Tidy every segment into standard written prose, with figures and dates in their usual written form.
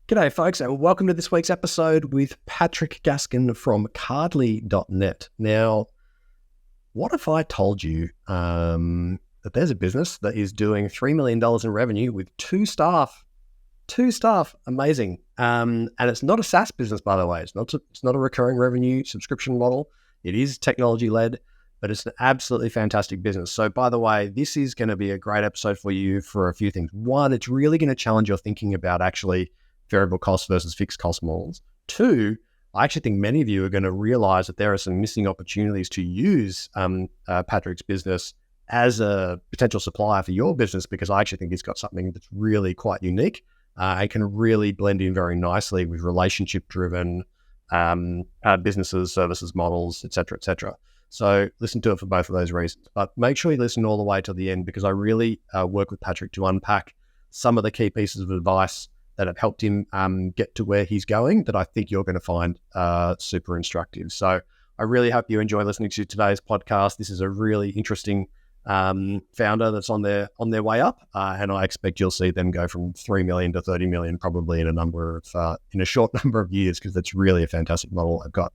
G'day folks, and welcome to this week's episode with Patrick Gaskin from Calendly.net. Now, what if I told you that there's a business that is doing $3 million in revenue with two staff? Amazing. And it's not a SaaS business, by the way. It's not a recurring revenue subscription model. It is technology-led, but it's an absolutely fantastic business. So, by the way, this is going to be a great episode for you for a few things. One, it's really going to challenge your thinking about actually variable cost versus fixed cost models. Two, I actually think many of you are going to realize that there are some missing opportunities to use Patrick's business as a potential supplier for your business, because I actually think he's got something that's really quite unique and can really blend in very nicely with relationship-driven businesses, services models, et cetera. So listen to it for both of those reasons. But make sure you listen all the way to the end, because I really work with Patrick to unpack some of the key pieces of advice that have helped him get to where he's going that I think you're going to find super instructive. So I really hope you enjoy listening to today's podcast. This is a really interesting founder that's on their way up, and I expect you'll see them go from 3 million to 30 million probably in a short number of years, because that's really a fantastic model I've got.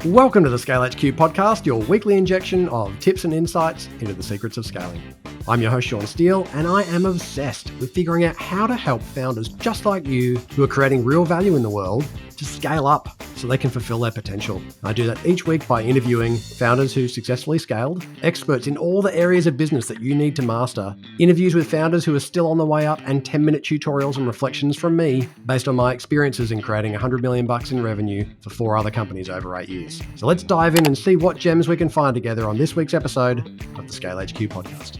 Welcome to the Scale HQ podcast, your weekly injection of tips and insights into the secrets of scaling. I'm your host, Sean Steele, and I am obsessed with figuring out how to help founders just like you who are creating real value in the world to scale up so they can fulfill their potential. I do that each week by interviewing founders who successfully scaled, experts in all the areas of business that you need to master, interviews with founders who are still on the way up, and 10-minute tutorials and reflections from me based on my experiences in creating $100 million in revenue for 4 other companies over 8 years. So let's dive in and see what gems we can find together on this week's episode of the Scale HQ podcast.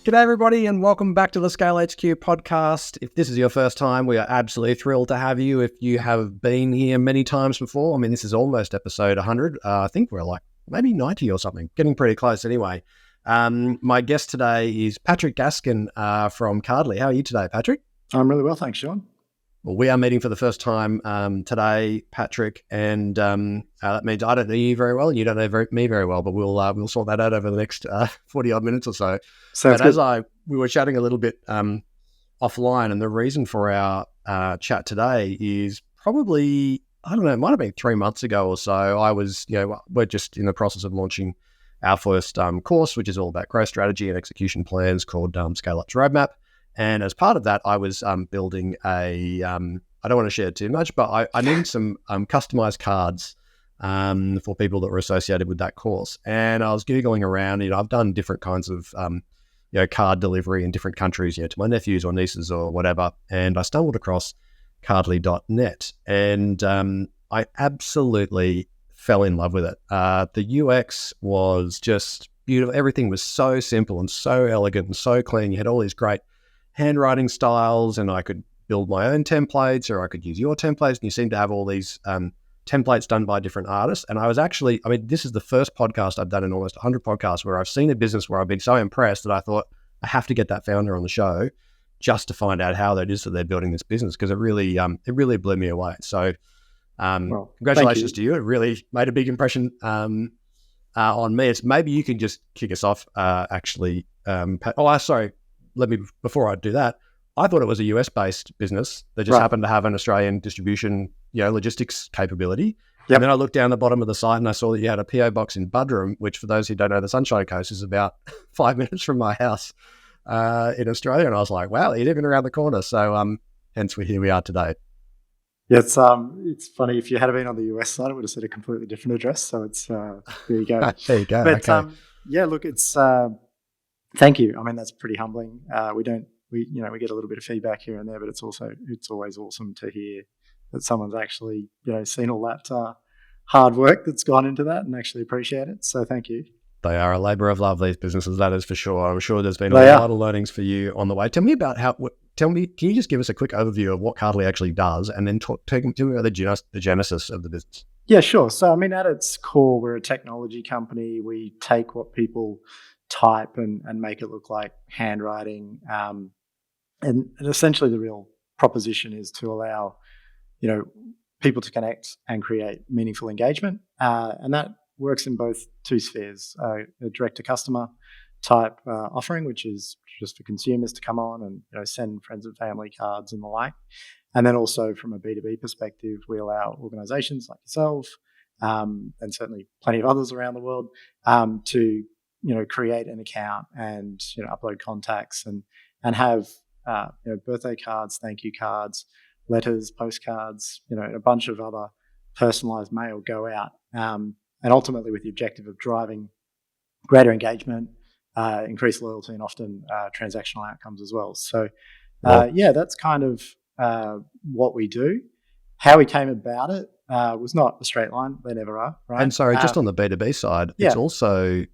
G'day everybody, and welcome back to the Scale HQ podcast. If this is your first time, we are absolutely thrilled to have you. If you have been here many times before, this is almost episode 100. I think we're like maybe 90 or something, getting pretty close anyway. My guest today is Patrick Gaskin from Calendly. How are you today, Patrick? I'm really well, thanks, Sean. Well, we are meeting for the first time today, Patrick, and that means I don't know you very well, and you don't know me very well, but we'll sort that out over the next 40 odd minutes or so. Sounds good. We were chatting a little bit offline, and the reason for our chat today is probably, I don't know, it might have been 3 months ago or so. We're just in the process of launching our first course, which is all about growth strategy and execution plans, called Scale Up's Roadmap. And as part of that, I was building I don't want to share too much, but I needed some customized cards for people that were associated with that course. And I was Googling around, I've done different kinds of, card delivery in different countries, to my nephews or nieces or whatever. And I stumbled across Calendly.net, and I absolutely fell in love with it. The UX was just beautiful. Everything was so simple and so elegant and so clean. You had all these great handwriting styles, and I could build my own templates, or I could use your templates, and you seem to have all these templates done by different artists. And I was actually, this is the first podcast I've done in almost 100 podcasts where I've seen a business where I've been so impressed that I thought I have to get that founder on the show just to find out how that is that they're building this business, because it really blew me away. So congratulations to you. It really made a big impression on me. Maybe you can just kick us off actually. Before I do that, I thought it was a US-based business that just happened to have an Australian distribution, logistics capability. Yep. And then I looked down the bottom of the site and I saw that you had a PO box in Buderim, which, for those who don't know, the Sunshine Coast is about 5 minutes from my house in Australia. And I was like, wow, you're living around the corner. So hence here we are today. Yeah, it's funny. If you had been on the US side, it would have said a completely different address. So it's there you go. There you go. But okay. Look, it's thank you. That's pretty humbling. We get a little bit of feedback here and there, but it's always awesome to hear that someone's actually seen all that hard work that's gone into that and actually appreciate it. So thank you. They are a labour of love, these businesses, that is for sure. I'm sure there's been a lot of learnings for you on the way. Tell me, can you just give us a quick overview of what Calendly actually does, and then tell me about the genesis of the business? Yeah, sure. So, at its core, we're a technology company. We take what people type and make it look like handwriting. And essentially the real proposition is to allow, people to connect and create meaningful engagement. And that works in both two spheres, a direct-to-customer type offering, which is just for consumers to come on and send friends and family cards and the like. And then also from a B2B perspective, we allow organizations like yourself, and certainly plenty of others around the world, to create an account and upload contacts and have birthday cards, thank you cards, letters, postcards, a bunch of other personalized mail go out, and ultimately with the objective of driving greater engagement, increased loyalty, and often transactional outcomes as well. So that's kind of what we do. How we came about it was not a straight line. They never are, right? And sorry, just on the B2B side, it's also,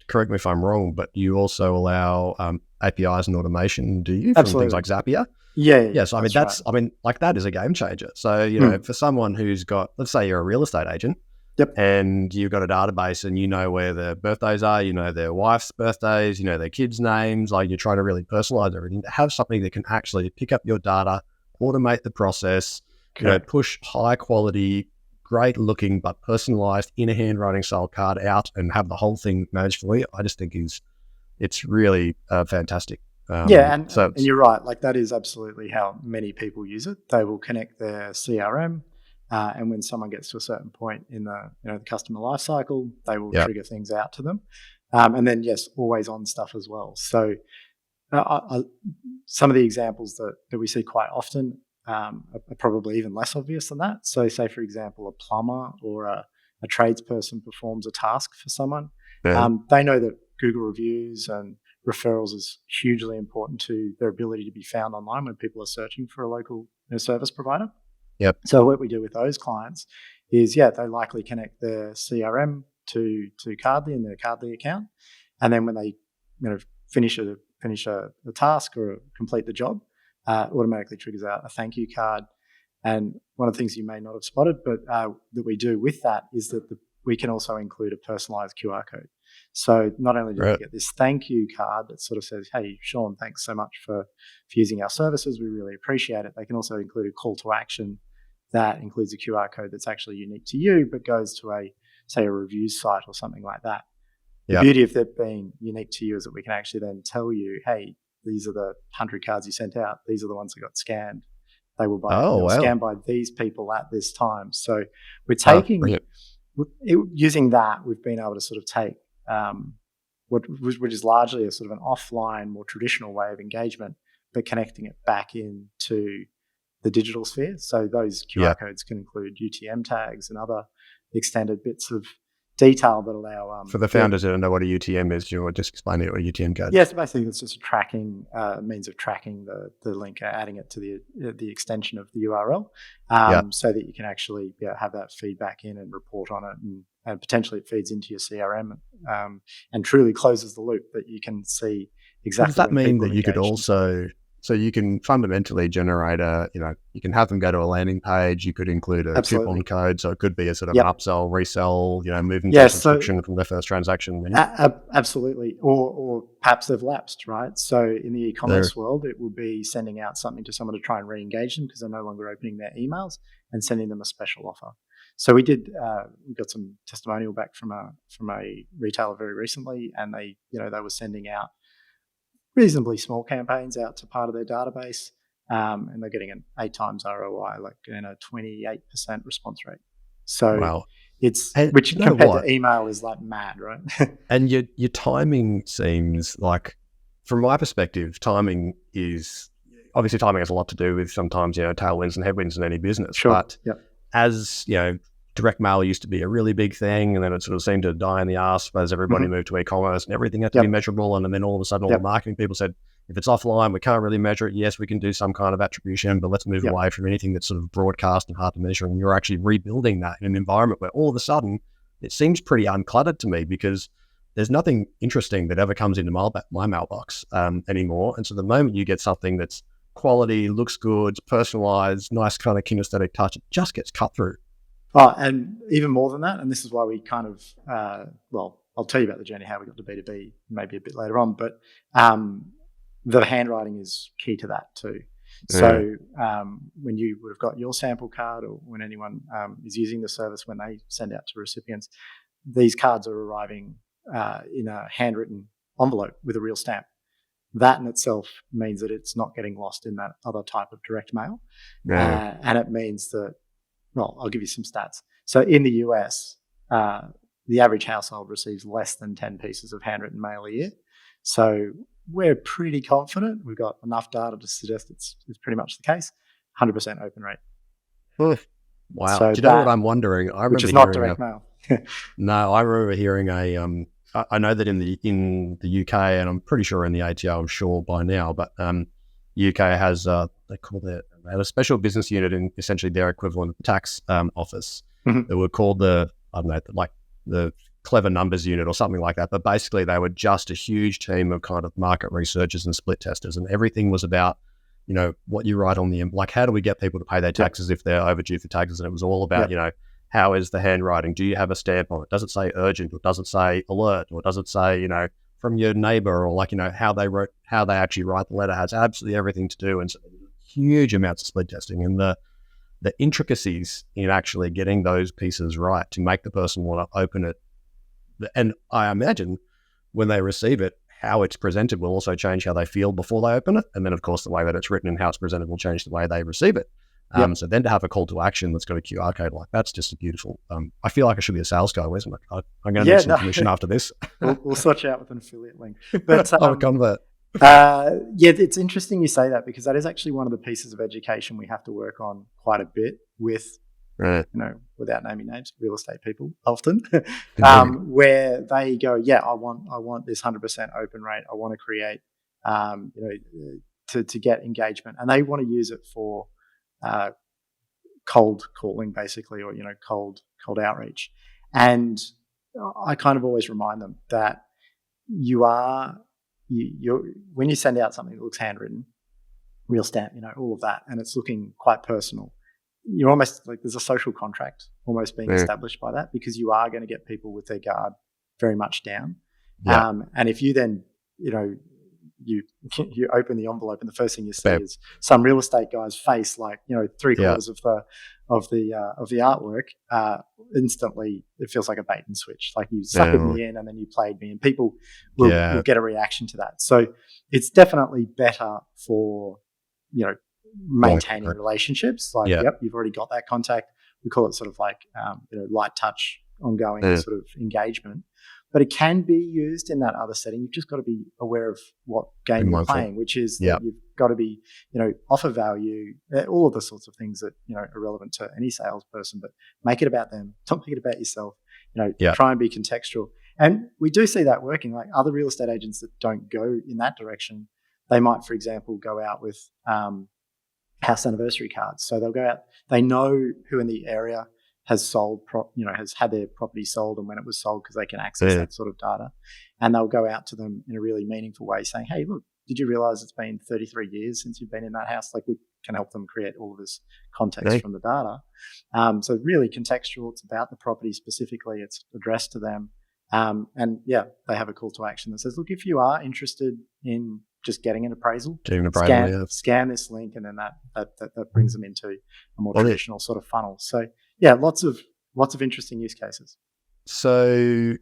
correct me if I'm wrong, but you also allow APIs and automation, do you? From Absolutely. things like Zapier? Yeah. So that is a game changer. So, for someone who's got, let's say you're a real estate agent, Yep. and you've got a database and you know where their birthdays are, their wife's birthdays, their kids' names, like you're trying to really personalize everything, to have something that can actually pick up your data, automate the process, push high quality, great looking, but personalized in a handwriting style card out and have the whole thing managed for you. I just think it's really fantastic. And you're right. Like that is absolutely how many people use it. They will connect their CRM, and when someone gets to a certain point in the customer life cycle, they will trigger things out to them. And then yes, always on stuff as well. So some of the examples that we see quite often are probably even less obvious than that. So say, for example, a plumber or a tradesperson performs a task for someone. They know that Google reviews and referrals is hugely important to their ability to be found online when people are searching for a local service provider. Yep. So what we do with those clients is, they likely connect their CRM to Cardly in their Cardly account, and then when they finish a task or complete the job, automatically triggers out a thank you card. And one of the things you may not have spotted, but that we do with that is that we can also include a personalized QR code. So not only do they get this thank you card that sort of says, hey, Sean, thanks so much for using our services. We really appreciate it. They can also include a call to action that includes a QR code that's actually unique to you, but goes to a review site or something like that. The beauty of that being unique to you is that we can actually then tell you, hey, these are the 100 cards you sent out. These are the ones that got scanned. They were scanned by these people at this time. So we're taking, using that, we've been able to sort of take which is largely a sort of an offline, more traditional way of engagement, but connecting it back into the digital sphere. So those QR codes can include UTM tags and other extended bits of detail that allow... For the founders that don't know what a UTM is, you want to just explain it, what a UTM code? Yes, basically it's just a means of tracking the link, adding it to the extension of the URL, so that you can actually have that feedback in and report on it, and potentially it feeds into your CRM, and truly closes the loop that you can see exactly. Does that mean that you could also... So you can fundamentally generate you can have them go to a landing page. You could include a coupon code. So it could be a sort of an upsell, resell, moving to a subscription from their first transaction. Absolutely. Or perhaps they've lapsed, right? So in the e-commerce world, it will be sending out something to someone to try and re-engage them because they're no longer opening their emails, and sending them a special offer. So we got some testimonial back from a retailer very recently, and they were sending out reasonably small campaigns out to part of their database, and they're getting an 8 times ROI, like a 28% response rate. So which compared to email is like mad, right? And your timing seems like, from my perspective, timing has a lot to do with sometimes tailwinds and headwinds in any business. Sure. But as direct mail used to be a really big thing, and then it sort of seemed to die in the arse as everybody moved to e-commerce and everything had to be measurable. And then all of a sudden, all the marketing people said, if it's offline, we can't really measure it. Yes, we can do some kind of attribution, but let's move away from anything that's sort of broadcast and hard to measure. And you're actually rebuilding that in an environment where all of a sudden it seems pretty uncluttered to me, because there's nothing interesting that ever comes into my mailbox anymore. And so the moment you get something that's quality, looks good, personalized, nice kind of kinesthetic touch, it just gets cut through. Oh, and even more than that, and this is why we kind of, I'll tell you about the journey, how we got to B2B maybe a bit later on, but the handwriting is key to that too. Yeah. So when you would have got your sample card, or when anyone is using the service, when they send out to recipients, these cards are arriving in a handwritten envelope with a real stamp. that in itself means that it's not getting lost in that other type of direct mail. And it means that, well, I'll give you some stats. So in the US, the average household receives less than 10 pieces of handwritten mail a year. So we're pretty confident. We've got enough data to suggest it's pretty much the case. 100% open rate. Wow. So do you know what I'm wondering? I which remember is not hearing direct mail. No, I remember hearing I know that in the UK, and I'm pretty sure in the ATO, I'm sure by now, but UK has they had a special business unit in essentially their equivalent of the tax office. They were called the clever numbers unit or something like that. But basically, they were just a huge team of kind of market researchers and split testers, and everything was about, what you write on the, like, how do we get people to pay their taxes if they're overdue for taxes? And it was all about, how is the handwriting? Do you have a stamp on it? Does it say urgent, or does it say alert, or does it say, from your neighbor, or like, how they actually write the letter has absolutely everything to do. And so huge amounts of split testing, and the intricacies in actually getting those pieces right to make the person want to open it. And I imagine when they receive it, how it's presented will also change how they feel before they open it. And then, of course, the way that it's written and how it's presented will change the way they receive it. So then to have a call to action that's got a QR code, like, that's just a beautiful, I feel like I should be a sales guy, isn't it? I'm going to need some commission after this. We'll sort you out with an affiliate link. But I'll convert. It's interesting you say that, because that is actually one of the pieces of education we have to work on quite a bit with, without naming names, real estate people often, where they go, I want this 100% open rate. I want to create, to get engagement, and they want to use it for cold calling, basically, or cold outreach. And I kind of always remind them that when you send out something that looks handwritten, real stamp, all of that, and it's looking quite personal, you're almost like, there's a social contract almost being established by that, because you are going to get people with their guard very much down. And if you then, you open the envelope and the first thing you see is some real estate guy's face, like, 3/4 of the artwork, instantly it feels like a bait and switch. Like, you suckered me in and then you played me, and people will get a reaction to that. So it's definitely better for, maintaining relationships. Like, you've already got that contact. We call it sort of like, light touch, ongoing sort of engagement. But it can be used in that other setting. You've just got to be aware of what game you're playing, which is that you've got to be, offer value, all of the sorts of things that, are relevant to any salesperson, but make it about them. Don't make it about yourself. Try and be contextual. And we do see that working. Like, other real estate agents that don't go in that direction, they might, for example, go out with house anniversary cards. So they'll go out, they know who in the area has sold, has had their property sold and when it was sold, because they can access that sort of data. And they'll go out to them in a really meaningful way, saying, hey, look, did you realize it's been 33 years since you've been in that house? Like, we can help them create all of this context from the data. So really contextual. It's about the property specifically. It's addressed to them. And they have a call to action that says, look, if you are interested in just getting an appraisal, scan this link, and then that brings them into a more traditional sort of funnel. So lots of interesting use cases. So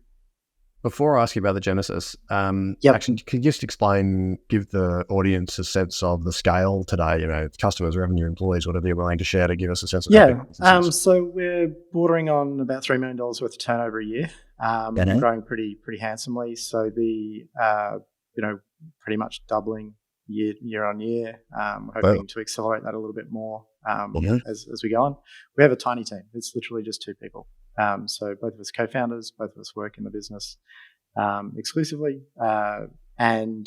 before I ask you about the genesis, actually, can you just give the audience a sense of the scale today, customers, revenue, employees, whatever you're willing to share, to give us a sense of so we're bordering on about $3 million worth of turnover a year, growing pretty handsomely. So the pretty much doubling year on year. We're hoping to accelerate that a little bit more as we go on. We have a tiny team. It's literally just 2 people. So both of us co-founders, both of us work in the business exclusively. And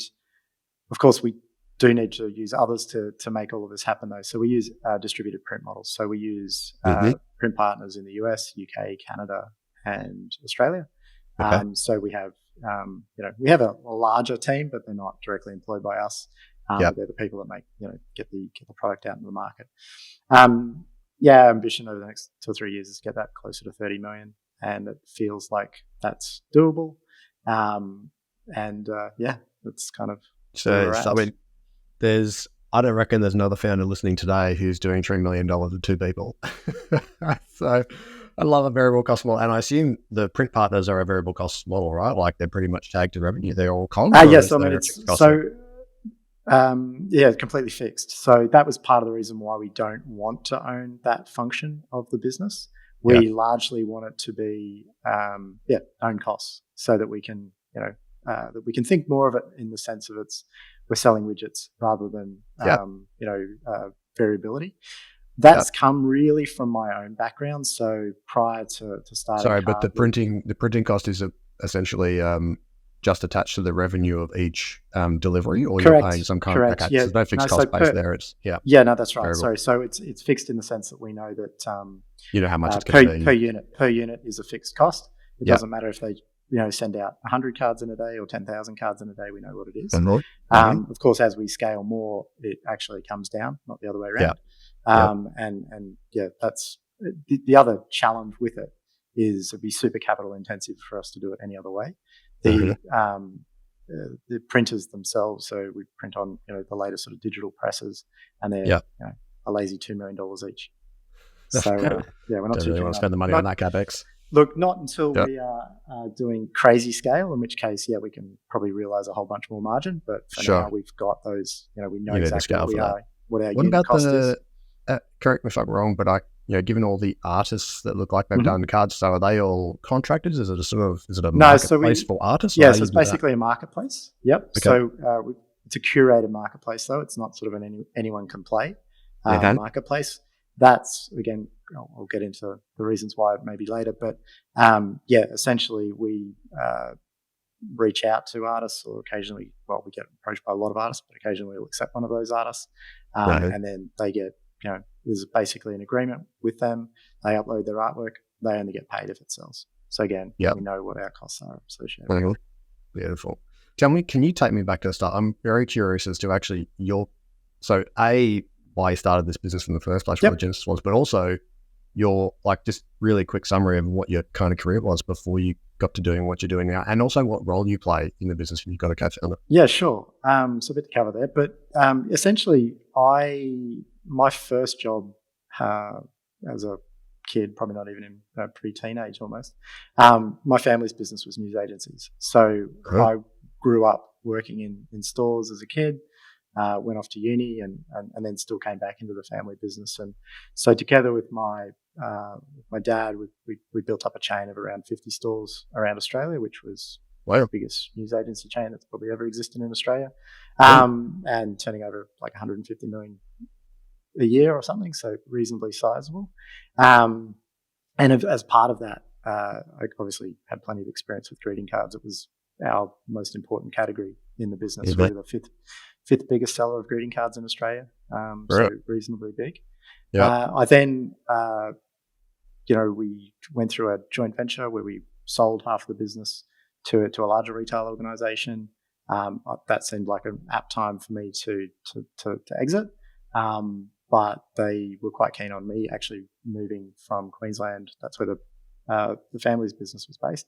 of course, we do need to use others to make all of this happen, though. So we use distributed print models. So we use print partners in the US, UK, Canada, and Australia. So we have we have a larger team, but they're not directly employed by us. They're the people that make, get the product out into the market. Our ambition over the next 2 or 3 years is to get that closer to 30 million, and it feels like that's doable. That's kind of so. I mean, I don't reckon there's another founder listening today who's doing $3 million with 2 people. So I love a variable cost model, and I assume the print partners are a variable cost model, right? Like, they're pretty much tagged to revenue. They're all COGS. Yes, I mean, Yeah, completely fixed. So that was part of the reason why we don't want to own that function of the business. We largely want it to be, own costs, so that we can, that we can think more of it in the sense of we're selling widgets rather than, variability. That's come really from my own background. So prior to starting, sorry, but the printing cost is essentially just attached to the revenue of each delivery, or correct, you're paying some kind correct. of, okay, so there's no fixed cost base there. It's no, that's right. variable. Sorry, so it's fixed in the sense that we know that you know how much it's going to be per unit is a fixed cost. It doesn't matter if they send out 100 cards in a day or 10,000 cards in a day. We know what it is. Of course, as we scale more, it actually comes down, not the other way around. That's the other challenge with it is it'd be super capital intensive for us to do it any other way. The printers themselves, so we print on the latest sort of digital presses, and they're a lazy $2 million each. So we're not don't too really want to spend the money on that capex. Look, not until we are doing crazy scale, in which case, we can probably realize a whole bunch more margin. But for now, we've got those. We know exactly what our unit cost is. Correct me if I'm wrong, but given all the artists that look like they've done cards, so are they all contractors? Is it a marketplace for artists? Yeah, so it's basically a marketplace. Yep. Okay. So it's a curated marketplace, though. It's not sort of an anyone can play marketplace. That's, again, I'll get into the reasons why maybe later, but essentially we reach out to artists, or occasionally, we get approached by a lot of artists, but occasionally we'll accept one of those artists, and then they get, there's basically an agreement with them. They upload their artwork. They only get paid if it sells. So again, we know what our costs are associated with it. Beautiful. Tell me, can you take me back to the start? I'm very curious as to actually why you started this business in the first place, what the genesis was, but also your just really quick summary of what your kind of career was before you got to doing what you're doing now, and also what role you play in the business when you've got a co-founder. Yeah, sure. So a bit to cover there, but essentially my first job as a kid, probably not even in pre-teenage almost, my family's business was news agencies. So I grew up working in stores as a kid, went off to uni and then still came back into the family business. And so together with my dad, we built up a chain of around 50 stores around Australia, which was the biggest news agency chain that's probably ever existed in Australia, and turning over like 150 million a year or something, so reasonably sizable. And as part of that, I obviously had plenty of experience with greeting cards. It was our most important category in the business. We were the fifth biggest seller of greeting cards in Australia, so reasonably big. I then, we went through a joint venture where we sold half of the business to a larger retail organisation. That seemed like an apt time for me to exit. But they were quite keen on me actually moving from Queensland. That's where the family's business was based,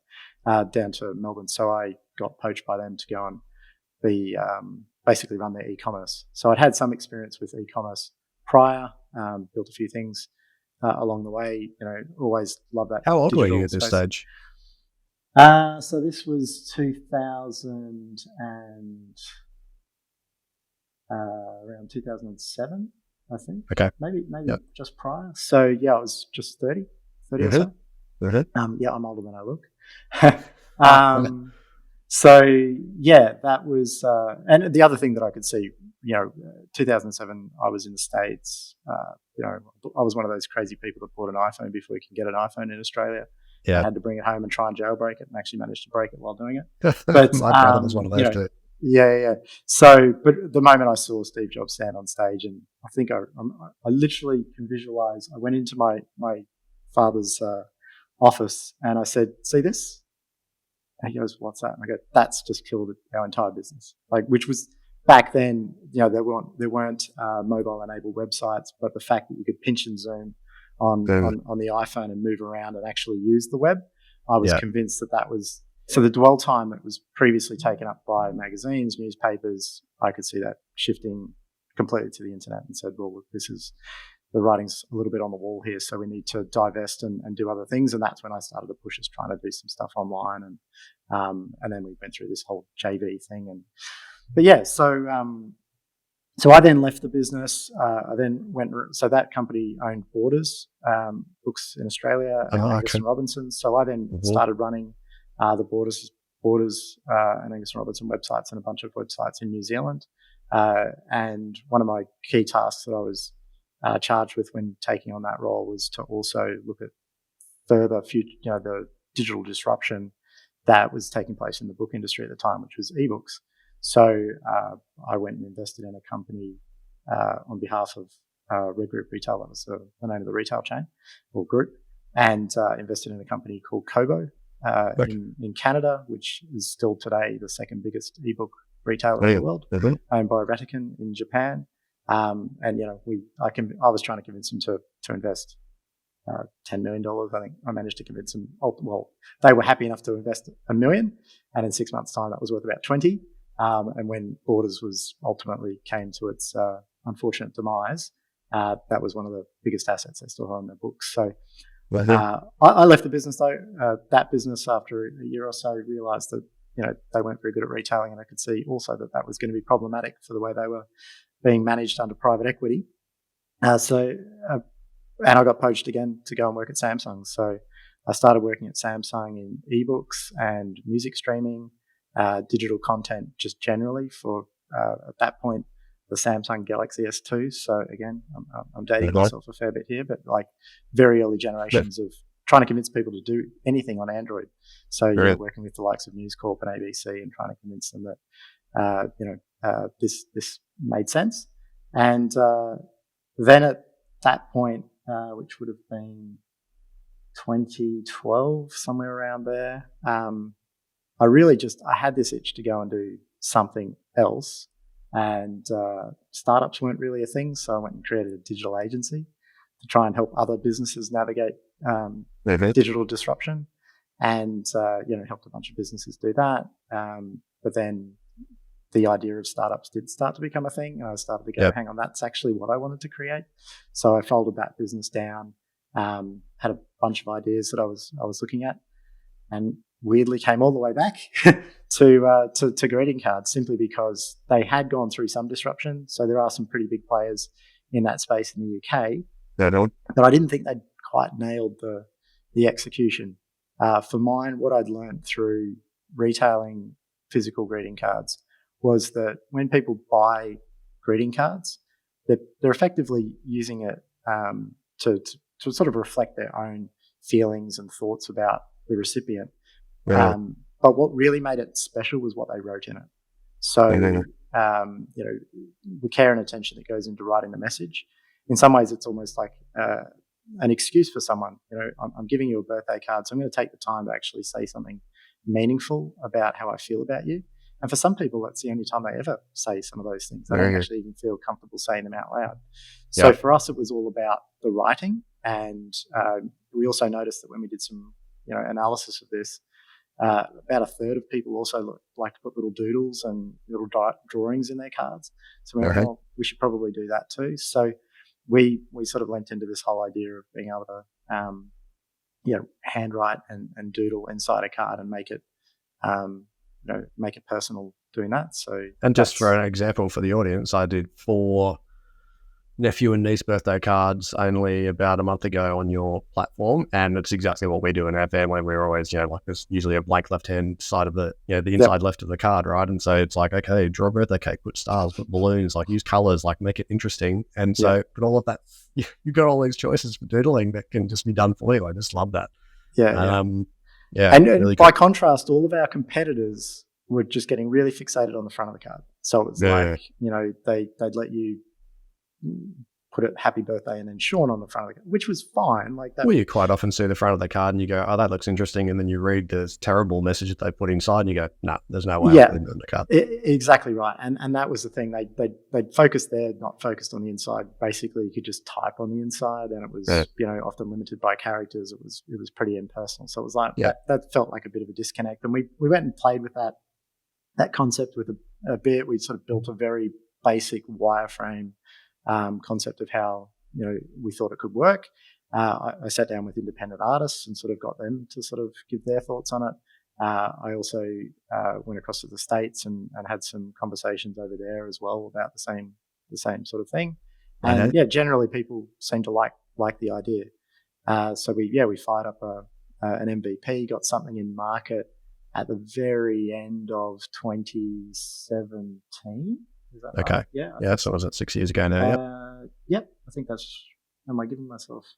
down to Melbourne. So I got poached by them to go and be basically run their e-commerce. So I'd had some experience with e-commerce prior, built a few things along the way. Always loved that. How old were you at this stage? So this was 2000 and around 2007. I think. Okay. Maybe just prior. So I was just 30 or so. I'm older than I look. That was, and the other thing that I could see, 2007, I was in the States. I was one of those crazy people that bought an iPhone before you could get an iPhone in Australia. I had to bring it home and try and jailbreak it, and actually managed to break it while doing it. But my brother was one of those too. Yeah. So, but the moment I saw Steve Jobs stand on stage, and I think I literally can visualize, I went into my father's office and I said, "See this?" And he goes, "What's that?" And I go, "That's just killed our entire business." Which was back then, there weren't mobile enabled websites, but the fact that you could pinch and zoom on the iPhone and move around and actually use the web, I was convinced that was. So the dwell time that was previously taken up by magazines, newspapers, I could see that shifting completely to the internet, and said, well, the writing's a little bit on the wall here, so we need to divest and do other things. And that's when I started to push us trying to do some stuff online. And then we went through this whole JV thing. So So I then left the business. I then so that company owned Borders, books in Australia, and Angus and Robinson. So I then started running the Borders and Angus and Robinson websites and a bunch of websites in New Zealand. And one of my key tasks that I was charged with when taking on that role was to also look at further future, the digital disruption that was taking place in the book industry at the time, which was ebooks. So I went and invested in a company on behalf of Red Group Retail. That was the name of the retail chain or group, and invested in a company called Kobo in Canada, which is still today the second biggest ebook retailer in the world, owned by Ratican in Japan. And I was trying to convince them to invest $10 million. I think I managed to convince them. Well, they were happy enough to invest $1 million, and in 6 months' time, that was worth about 20. And when Borders ultimately came to its unfortunate demise, that was one of the biggest assets they still hold on their books. So I left the business though. That business, after a year or so, realised that they weren't very good at retailing, and I could see also that was going to be problematic for the way they were being managed under private equity. And I got poached again to go and work at Samsung. So I started working at Samsung in ebooks and music streaming, digital content just generally for, at that point, the Samsung Galaxy S2. So again, I'm dating myself a fair bit here, but like very early generations of trying to convince people to do anything on Android. So working with the likes of News Corp and ABC and trying to convince them that this made sense. And then at that point, which would have been 2012, somewhere around there, I had this itch to go and do something else, and startups weren't really a thing. So I went and created a digital agency to try and help other businesses navigate digital disruption, and helped a bunch of businesses do that. But then the idea of startups did start to become a thing, and I started to go, hang on, that's actually what I wanted to create. So I folded that business down, had a bunch of ideas that I was looking at, and weirdly came all the way back to greeting cards, simply because they had gone through some disruption. So there are some pretty big players in that space in the UK, but I didn't think they'd quite nailed the execution. For mine, what I'd learned through retailing physical greeting cards was that when people buy greeting cards, they're effectively using it to sort of reflect their own feelings and thoughts about the recipient. But what really made it special was what they wrote in it. So, the care and attention that goes into writing the message. In some ways, it's almost like an excuse for someone. I'm giving you a birthday card, so I'm going to take the time to actually say something meaningful about how I feel about you. And for some people, that's the only time they ever say some of those things. They don't actually even feel comfortable saying them out loud. So for us, it was all about the writing. And we also noticed that when we did some analysis of this, about a third of people also like to put little doodles and little drawings in their cards. So we went, well, we should probably do that too. So we sort of lent into this whole idea of being able to handwrite and doodle inside a card and make it make it personal doing that. So, and just for an example for the audience, I did 4 nephew and niece birthday cards only about a month ago on your platform, and it's exactly what we do in our family. We're always, like there's usually a blank left-hand side of the, the inside left of the card, right? And so it's like, okay, draw a birthday cake, put stars, put balloons, like use colors, like make it interesting. And so, but all of that, you've got all these choices for doodling that can just be done for you. I just love that. And really by contrast, all of our competitors were just getting really fixated on the front of the card. So it was they'd let you put it happy birthday and then Sean on the front of the card, which was fine. Like that. Well, you quite often see the front of the card and you go, oh, that looks interesting. And then you read this terrible message that they put inside and you go, no, there's no way I'm putting it on the card. Exactly right. And that was the thing. They'd focused there, not focused on the inside. Basically, you could just type on the inside, and it was, often limited by characters. It was pretty impersonal. So it was like, that felt like a bit of a disconnect. And we went and played with that concept with a bit. We sort of built a very basic wireframe concept of how we thought it could work. I sat down with independent artists and sort of got them to sort of give their thoughts on it. I also went across to the States and had some conversations over there as well about the same the same sort of thing. Okay. And yeah, generally people seem to like the idea. So we fired up an MVP, got something in market at the very end of 2017. Is that Okay. right? Yeah. So was it 6 years ago now? Yep. I think that's. Am I giving myself?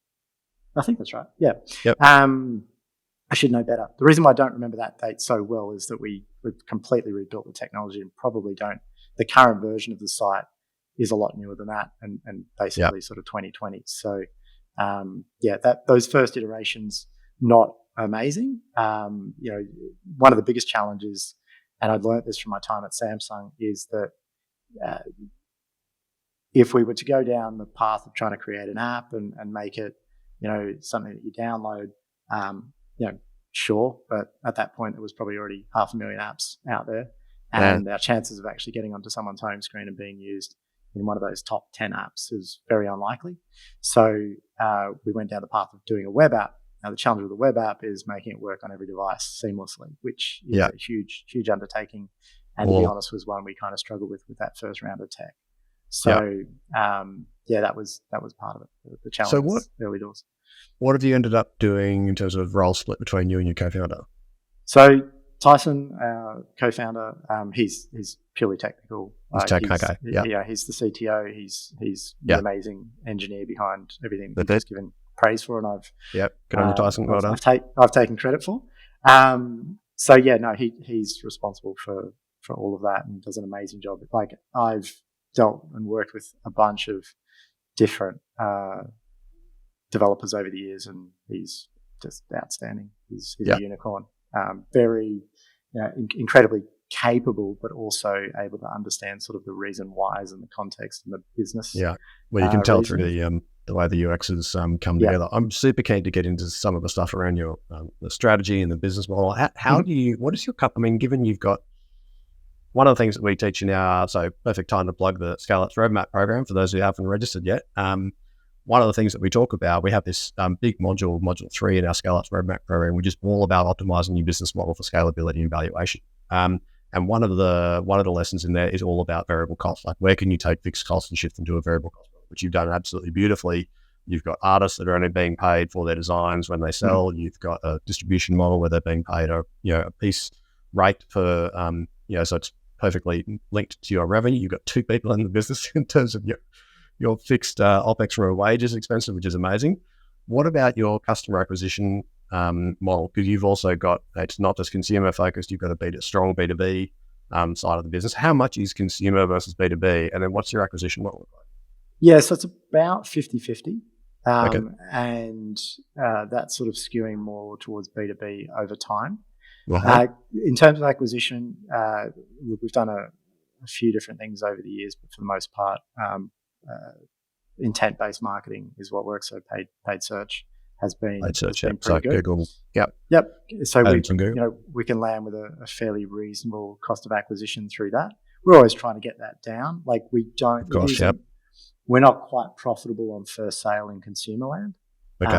I think that's right. Yeah. Yep. I should know better. The reason why I don't remember that date so well is that we've completely rebuilt the technology and probably don't. The current version of the site is a lot newer than that, and basically sort of 2020. So those first iterations not amazing. One of the biggest challenges, and I'd learned this from my time at Samsung, is that if we were to go down the path of trying to create an app and make it, something that you download, sure, but at that point there was probably already 500,000 apps out there, and our chances of actually getting onto someone's home screen and being used in one of those top 10 apps is very unlikely. So we went down the path of doing a web app. Now the challenge with the web app is making it work on every device seamlessly, which is a huge, huge undertaking. And to be honest, was one we kind of struggled with that first round of tech. So that was part of it, the challenge. So early doors. What have you ended up doing in terms of role split between you and your co-founder? So Tyson, our co-founder, he's purely technical. He's tech, okay. Yeah, he's the CTO. He's the amazing engineer behind everything that he's given praise for, and I've good on you, Tyson. Well done. I've taken credit for. He's responsible for all of that and does an amazing job. Like, I've dealt and worked with a bunch of different developers over the years, and he's just outstanding. He's a unicorn. Very, incredibly capable, but also able to understand sort of the reason whys and the context and the business. Yeah, well, you can tell through the way the UX has come together. I'm super keen to get into some of the stuff around your the strategy and the business model. How do you? What is your given you've got one of the things that we teach in our, so perfect time to plug the Scale Up's Roadmap program for those who haven't registered yet. One of the things that we talk about, we have this big module 3 in our Scale Up's Roadmap program, which is all about optimizing your business model for scalability and valuation. And one of the lessons in there is all about variable costs. Like, where can you take fixed costs and shift them to a variable cost model, which you've done absolutely beautifully. You've got artists that are only being paid for their designs when they sell. Mm-hmm. You've got a distribution model where they're being paid a piece rate per, so it's perfectly linked to your revenue. You've got two people in the business in terms of your fixed OPEX from a wages expenses, which is amazing. What about your customer acquisition model? Because you've also got, it's not just consumer focused, you've got a strong B2B side of the business. How much is consumer versus B2B? And then what's your acquisition model like? Yeah, so it's about 50-50. And that's sort of skewing more towards B2B over time. Uh-huh. In terms of acquisition, we've done a few different things over the years, but for the most part, intent-based marketing is what works. So paid search has been pretty good. Google, yep. So we can land with a fairly reasonable cost of acquisition through that. We're always trying to get that down. Like, we don't. Of course, we're not quite profitable on first sale in consumer land, but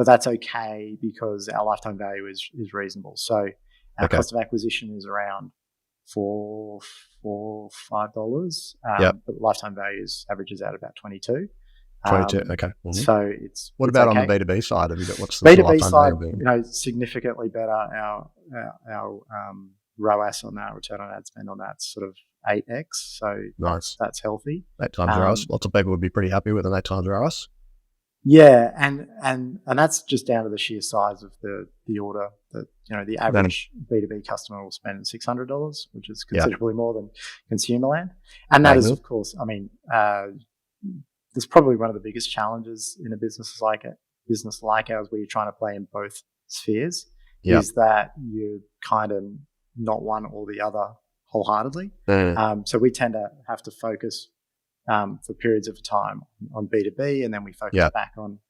that's okay because our lifetime value is reasonable. So our cost of acquisition is around $4, $5, but the lifetime value averages out about 22. 22, okay. Mm-hmm. So what about on the B2B side? Have you got what's the B2B side? Significantly better. Our ROAS on that, return on ad spend on that's sort of 8x. So nice. That's healthy. 8 times ROAS. Lots of people would be pretty happy with an 8 times ROAS. Yeah, and that's just down to the sheer size of the order. That the average B2B customer will spend $600, which is considerably more than consumer land. And that is, of course, there's probably one of the biggest challenges in a business like ours, where you're trying to play in both spheres, is that you're kind of not one or the other wholeheartedly. So we tend to have to focus for periods of time on B2B, and then we focus back on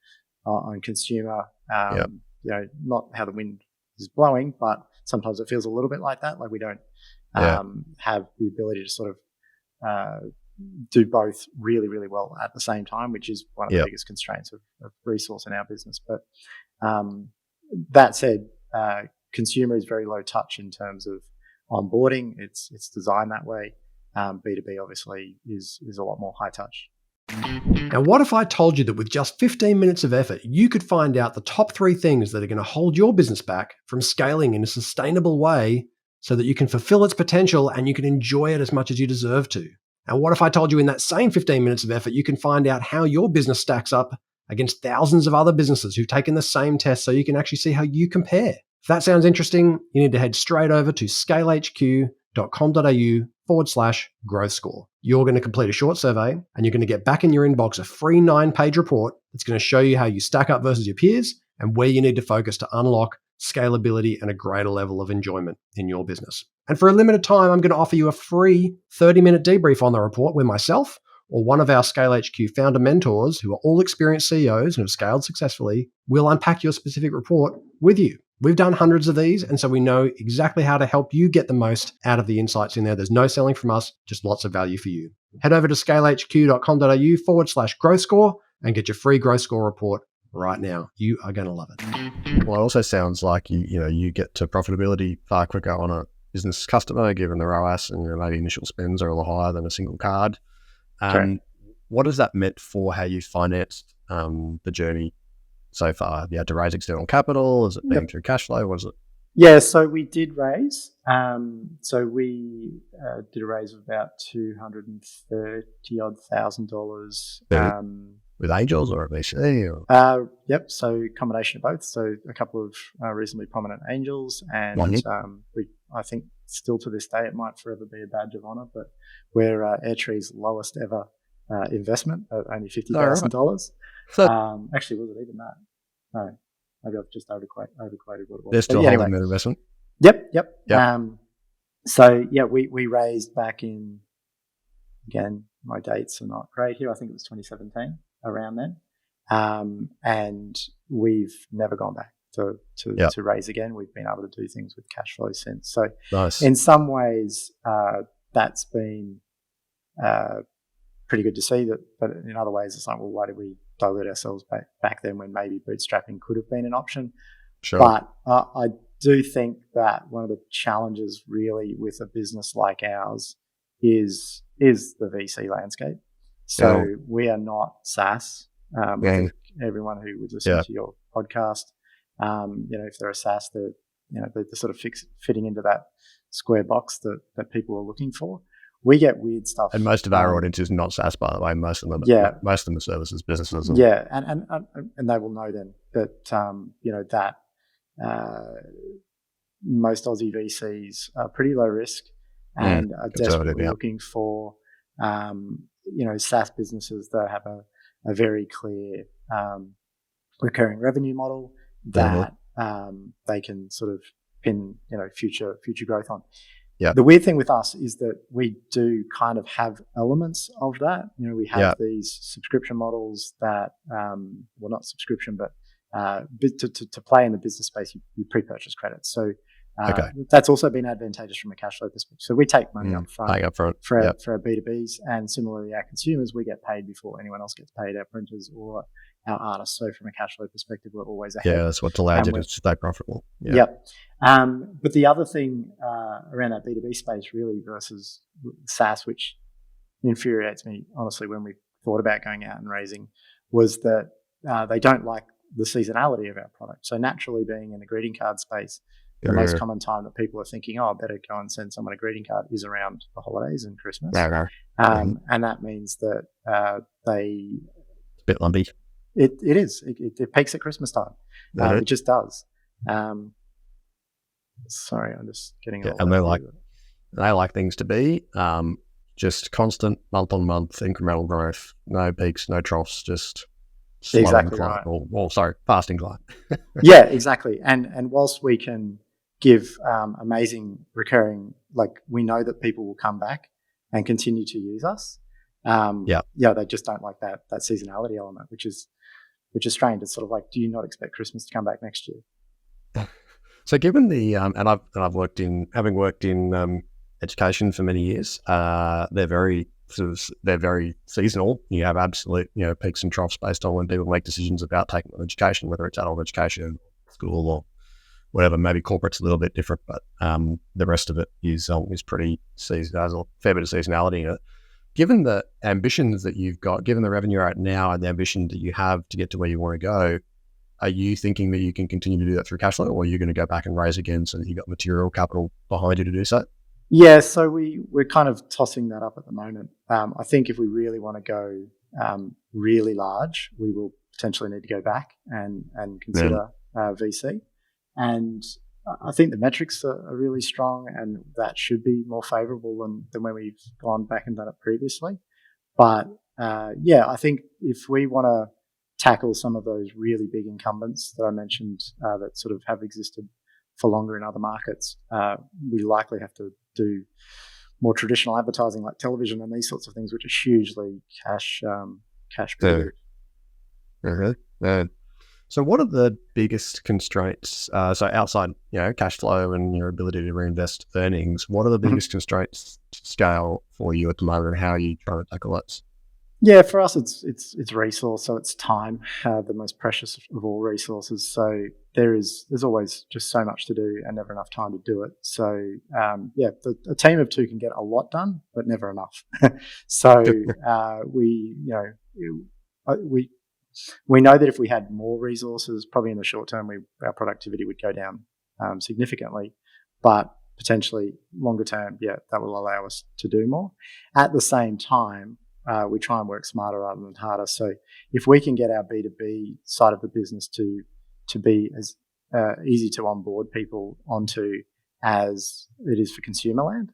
consumer. Not how the wind is blowing, but sometimes it feels a little bit like that. Like, we don't have the ability to sort of do both really, really well at the same time, which is one of the biggest constraints of resource in our business. But that said, consumer is very low touch in terms of onboarding. It's designed that way. B2B obviously is a lot more high touch. Now, what if I told you that with just 15 minutes of effort, you could find out the top 3 things that are going to hold your business back from scaling in a sustainable way so that you can fulfill its potential and you can enjoy it as much as you deserve to? And what if I told you in that same 15 minutes of effort, you can find out how your business stacks up against thousands of other businesses who've taken the same test so you can actually see how you compare? If that sounds interesting, you need to head straight over to scalehq.com.au/growth score. You're going to complete a short survey and you're going to get back in your inbox a free 9-page report that's going to show you how you stack up versus your peers and where you need to focus to unlock scalability and a greater level of enjoyment in your business. And for a limited time, I'm going to offer you a free 30-minute debrief on the report where myself or one of our Scale HQ founder mentors, who are all experienced CEOs and have scaled successfully, will unpack your specific report with you. We've done hundreds of these, and so we know exactly how to help you get the most out of the insights in there. There's no selling from us, just lots of value for you. Head over to scalehq.com.au/growth score and get your free growth score report right now. You are going to love it. Well, it also sounds like you get to profitability far quicker on a business customer, given the ROAS and maybe initial spends are a little higher than a single card. What has that meant for how you financed the journey so far? Have you had to raise external capital? Has it been through cash flow? What is it? Yeah, so we did raise. So we did a raise of about $230,000. With angels or a VC? Yep, so combination of both. So a couple of reasonably prominent angels, and I think still to this day it might forever be a badge of honor, but we're Airtree's lowest ever investment at only $50,000. So, actually, was it even that? No, maybe I've just overquoted what it was. They're still holding that investment? Yep. So yeah, we raised back in, again, my dates are not great here, I think it was 2017, around then. And we've never gone back to raise again. We've been able to do things with cash flow since. So nice. In some ways, that's been pretty good to see that, but in other ways it's like, well, why did we dilute ourselves back then when maybe bootstrapping could have been an option? Sure. But I do think that one of the challenges really with a business like ours is the VC landscape. So we are not SaaS. Everyone who would listen to your podcast, if they're a SaaS, they're sort of fitting into that square box that people are looking for. We get weird stuff, and most of our audience is not SaaS, by the way. Most of them, are services businesses. And they will know then that most Aussie VCs are pretty low risk and are desperately looking for SaaS businesses that have a very clear recurring revenue model that they can sort of pin future growth on. Yeah. The weird thing with us is that we do kind of have elements of that. We have these subscription models that, well, not subscription, but to play in the business space, you pre-purchase credits. So that's also been advantageous from a cash flow perspective. So we take money up front for our B2Bs, and similarly our consumers, we get paid before anyone else gets paid, our printers or our artists. So from a cash flow perspective, we're always ahead. Yeah, that's what's allowed you to stay profitable. Yep. But the other thing around that B2B space really versus SaaS, which infuriates me, honestly, when we thought about going out and raising, was that they don't like the seasonality of our product. So naturally, being in the greeting card space, the most common time that people are thinking, I better go and send someone a greeting card, is around the holidays and Christmas. And that means that it's a bit lumpy. It is. It peaks at Christmas time. It just does. Sorry, I'm just getting. And they like things to be just constant month on month incremental growth. No peaks, no troughs. Just slow incline, right. Fast incline. Yeah, exactly. And whilst we can give amazing recurring, we know that people will come back and continue to use us. They just don't like that seasonality element, which is strange. It's sort of like, do you not expect Christmas to come back next year? So given the and I've worked in education for many years, they're very seasonal. You have absolute peaks and troughs based on when people make decisions about taking on education, whether it's adult education, school, or whatever. Maybe corporate's a little bit different, but the rest of it is pretty seasonal. There's a fair bit of seasonality in it. Given the ambitions that you've got, given the revenue right now and the ambition that you have to get to where you want to go, are you thinking that you can continue to do that through cash flow, or are you going to go back and raise again so that you've got material capital behind you to do so? Yeah, so we're kind of tossing that up at the moment. I think if we really want to go really large, we will potentially need to go back and consider VC. And I think the metrics are really strong, and that should be more favourable than when we've gone back and done it previously. But I think if we want to tackle some of those really big incumbents that I mentioned that sort of have existed for longer in other markets, we likely have to do more traditional advertising like television and these sorts of things, which are hugely cash positive. So what are the biggest constraints? So outside, cash flow and your ability to reinvest earnings, what are the biggest constraints to scale for you at the moment, and how are you trying to tackle that? Yeah, for us, it's resource, so it's time, the most precious of all resources. So there's always just so much to do and never enough time to do it. So a team of two can get a lot done, but never enough. So we know that if we had more resources, probably in the short term, our productivity would go down significantly, but potentially longer term, that will allow us to do more. At the same time, we try and work smarter rather than harder. So if we can get our B2B side of the business to be as easy to onboard people onto as it is for consumer land,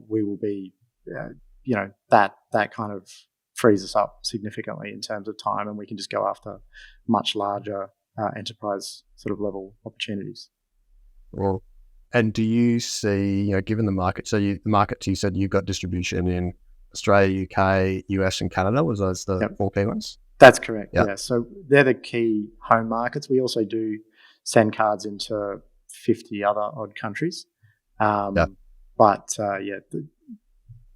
we will be, that kind of frees us up significantly in terms of time, and we can just go after much larger enterprise sort of level opportunities. Well, and do you see, given the market, so the markets you said you've got distribution in Australia, UK, US, and Canada, was those the four key ones? That's correct. Yep. Yeah. So they're the key home markets. We also do send cards into 50 other odd countries. But the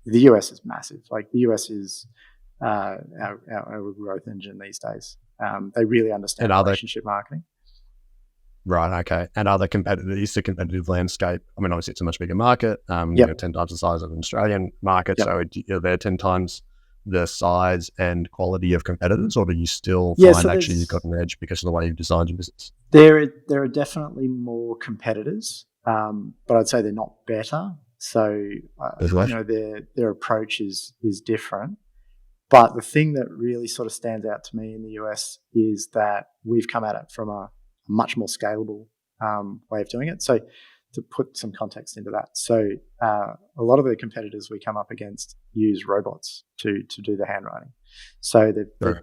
US is massive. Like the US is our growth engine these days. They really understand relationship marketing. Right. Okay. And are the competitive landscape? I mean, obviously it's a much bigger market. 10 times the size of an Australian market. So are there 10 times the size and quality of competitors, or do you still find actually you've got an edge because of the way you've designed your business? There are definitely more competitors, but I'd say they're not better. So their approach is different. But the thing that really sort of stands out to me in the US is that we've come at it from a much more scalable way of doing it. So to put some context into that, so a lot of the competitors we come up against use robots to do the handwriting. So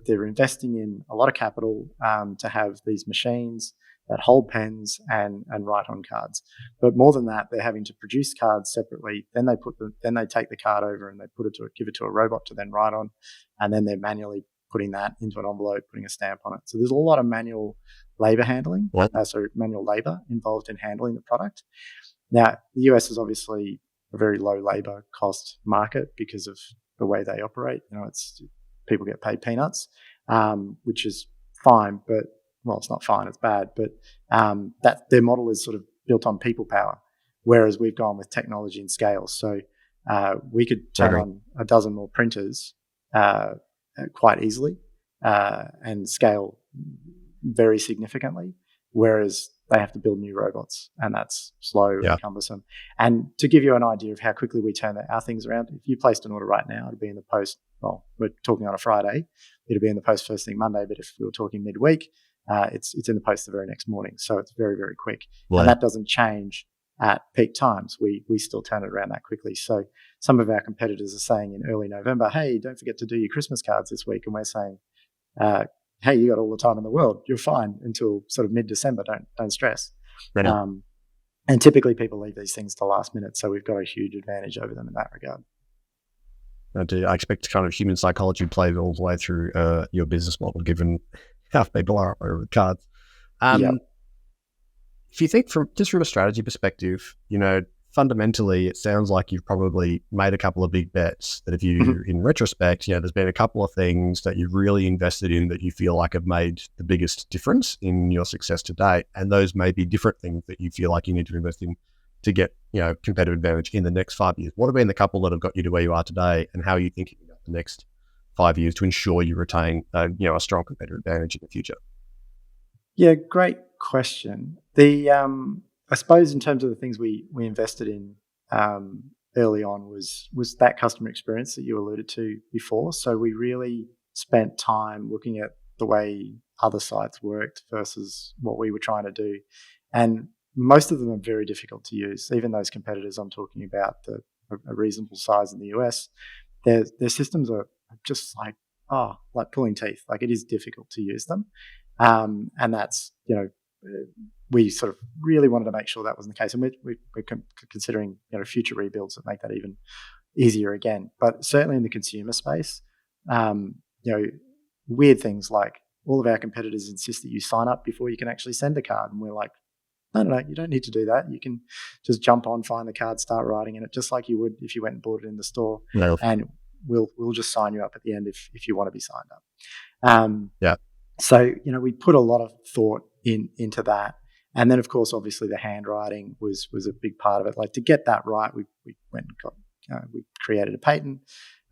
they're investing in a lot of capital to have these machines that hold pens and write on cards. But more than that, they're having to produce cards separately. Then they take the card over and they give it to a robot to then write on, and then they're manually putting that into an envelope, putting a stamp on it. So there's a lot of manual labor handling, manual labor involved in handling the product. Now, the US is obviously a very low labor cost market because of the way they operate. It's people get paid peanuts, which is fine, but it's not fine, it's bad. But that their model is sort of built on people power, whereas we've gone with technology and scale. So we could turn on a dozen more printers quite easily and scale very significantly, whereas they have to build new robots, and that's slow and cumbersome. And to give you an idea of how quickly we turn our things around, if you placed an order right now, it'd be in the post. Well, we're talking on a Friday, it'll be in the post first thing Monday. But if we were talking midweek, it's in the post the very next morning. So it's very, very quick, and that doesn't change at peak times. We still turn it around that quickly. So some of our competitors are saying in early November, "Hey, don't forget to do your Christmas cards this week," and we're saying, "Hey, you got all the time in the world. You're fine until sort of mid-December. Don't stress." Right. And typically people leave these things to last minute, so we've got a huge advantage over them in that regard. I expect kind of human psychology plays all the way through your business model, given how people are over cards. If you think from a strategy perspective, fundamentally, it sounds like you've probably made a couple of big bets that if you, in retrospect, there's been a couple of things that you've really invested in that you feel like have made the biggest difference in your success to date. And those may be different things that you feel like you need to invest in to get, competitive advantage in the next 5 years. What have been the couple that have got you to where you are today, and how are you thinking about the next 5 years to ensure you retain, a strong competitive advantage in the future? Yeah, great question. I suppose in terms of the things we invested in early on was that customer experience that you alluded to before. So we really spent time looking at the way other sites worked versus what we were trying to do, and most of them are very difficult to use. Even those competitors I'm talking about, a reasonable size in the US, their systems are just like pulling teeth. Like, it is difficult to use them, and that's we sort of really wanted to make sure that wasn't the case, and we're considering future rebuilds that make that even easier again. But certainly in the consumer space, weird things like all of our competitors insist that you sign up before you can actually send a card, and we're like, no, you don't need to do that. You can just jump on, find the card, start writing in it, just like you would if you went and bought it in the store. No. And we'll just sign you up at the end if you want to be signed up. Yeah. So we put a lot of thought into that, and then of course, obviously, the handwriting was a big part of it. Like, to get that right, we went and got we created a patent.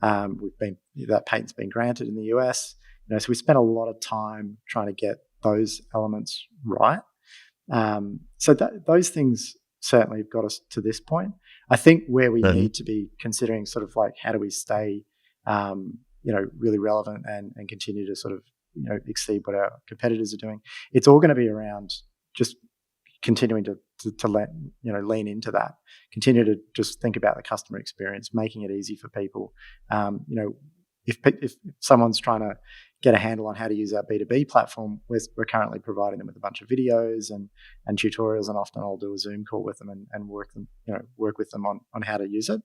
That patent's been granted in the US. So we spent a lot of time trying to get those elements right. So those things certainly have got us to this point. I think where we need to be considering sort of like, how do we stay, really relevant and continue to sort of, exceed what our competitors are doing. It's all going to be around just continuing to lean into that, continue to just think about the customer experience, making it easy for people. If someone's trying to get a handle on how to use our B2B platform, we're currently providing them with a bunch of videos and tutorials, and often I'll do a Zoom call with them and work with them on how to use it.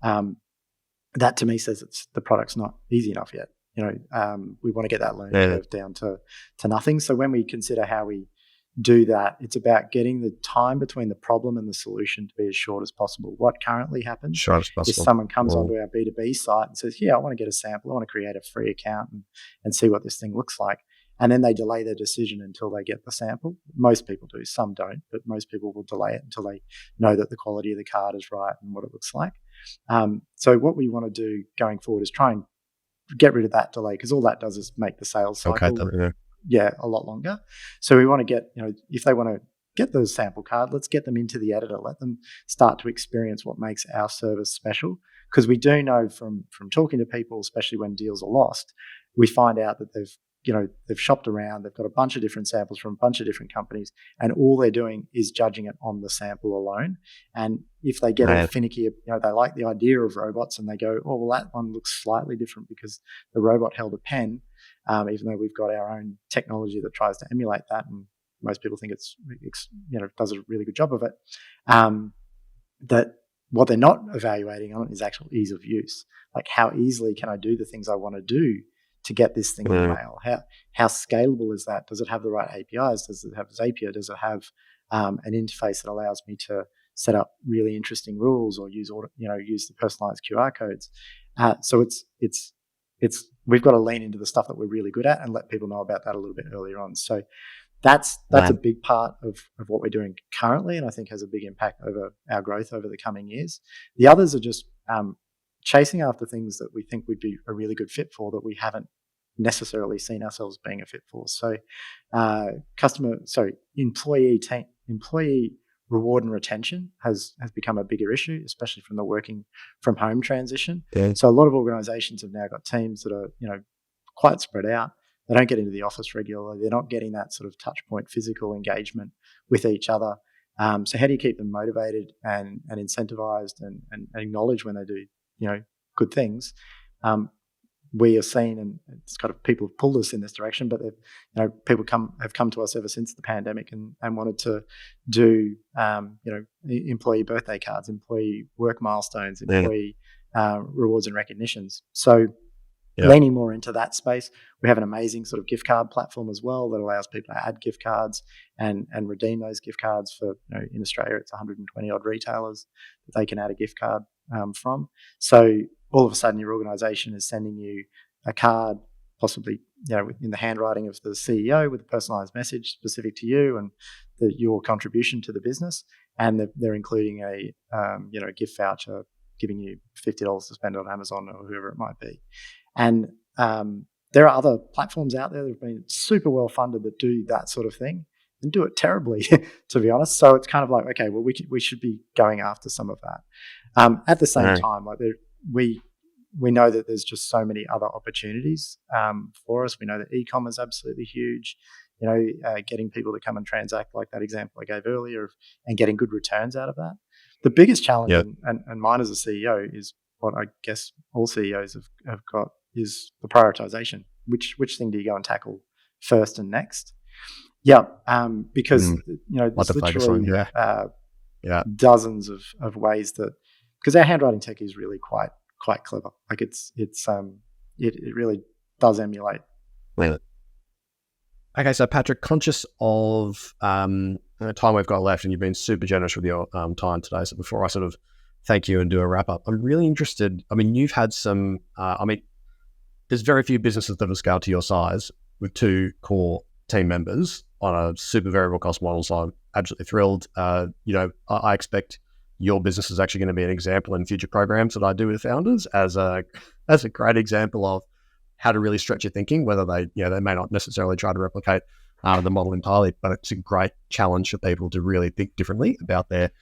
That to me says the product's not easy enough yet. We want to get that learning curve down to nothing. So when we consider how we do that, it's about getting the time between the problem and the solution to be as short as possible. What currently happens is someone comes onto our B2B site and says, I want to get a sample, I want to create a free account and see what this thing looks like. And then they delay their decision until they get the sample. Most people do, some don't, but most people will delay it until they know that the quality of the card is right and what it looks like. So what we want to do going forward is try and get rid of that delay, because all that does is make the sales cycle a lot longer. So we want to get, if they want to get the sample card, let's get them into the editor, let them start to experience what makes our service special. Because we do know from talking to people, especially when deals are lost, we find out that they've shopped around, they've got a bunch of different samples from a bunch of different companies, and all they're doing is judging it on the sample alone. And if they get a finicky, they like the idea of robots and they go, that one looks slightly different because the robot held a pen, even though we've got our own technology that tries to emulate that, and most people think it's does a really good job of it. That what they're not evaluating on it is actual ease of use. Like, how easily can I do the things I want to do to get this thing in the mail? How scalable is that? Does it have the right APIs? Does it have Zapier? Does it have an interface that allows me to set up really interesting rules or use the personalized QR codes? So it's we've got to lean into the stuff that we're really good at and let people know about that a little bit earlier on. So that's a big part of what we're doing currently, and I think has a big impact over our growth over the coming years. The others are just chasing after things that we think we'd be a really good fit for that we haven't necessarily seen ourselves being a fit for. So employee reward and retention has become a bigger issue, especially from the working from home transition. So a lot of organizations have now got teams that are quite spread out. They don't get into the office regularly. They're not getting that sort of touch point physical engagement with each other. So how do you keep them motivated and incentivized and acknowledge when they do good things? We are seeing, and it's kind of people have pulled us in this direction, but people have come to us ever since the pandemic and wanted to do employee birthday cards, employee work milestones, employee rewards and recognitions. So leaning more into that space. We have an amazing sort of gift card platform as well that allows people to add gift cards and redeem those gift cards for, in Australia, it's 120 odd retailers that they can add a gift card from. So all of a sudden your organization is sending you a card, possibly, in the handwriting of the CEO with a personalized message specific to you and your contribution to the business. And they're including a gift voucher, giving you $50 to spend on Amazon or whoever it might be. And there are other platforms out there that have been super well funded that do that sort of thing and do it terribly, to be honest. So it's kind of like, okay, well, we should be going after some of that. At the same time, like we know that there's just so many other opportunities for us. We know that e-com is absolutely huge. Getting people to come and transact, like that example I gave earlier, and getting good returns out of that. The biggest challenge, and mine as a CEO, is what I guess all CEOs have got, is the prioritization. Which thing do you go and tackle first and next? Because there's literally dozens of ways that, because our handwriting tech is really quite clever. Like it really does emulate. Okay, so Patrick, conscious of the time we've got left, and you've been super generous with your time today. So before I sort of thank you and do a wrap up, I'm really interested. I mean, you've had some. There's very few businesses that have scaled to your size with 2 core team members on a super variable cost model. So I'm absolutely thrilled. I expect your business is actually going to be an example in future programs that I do with founders as a great example of how to really stretch your thinking, whether they may not necessarily try to replicate the model entirely, but it's a great challenge for people to really think differently about their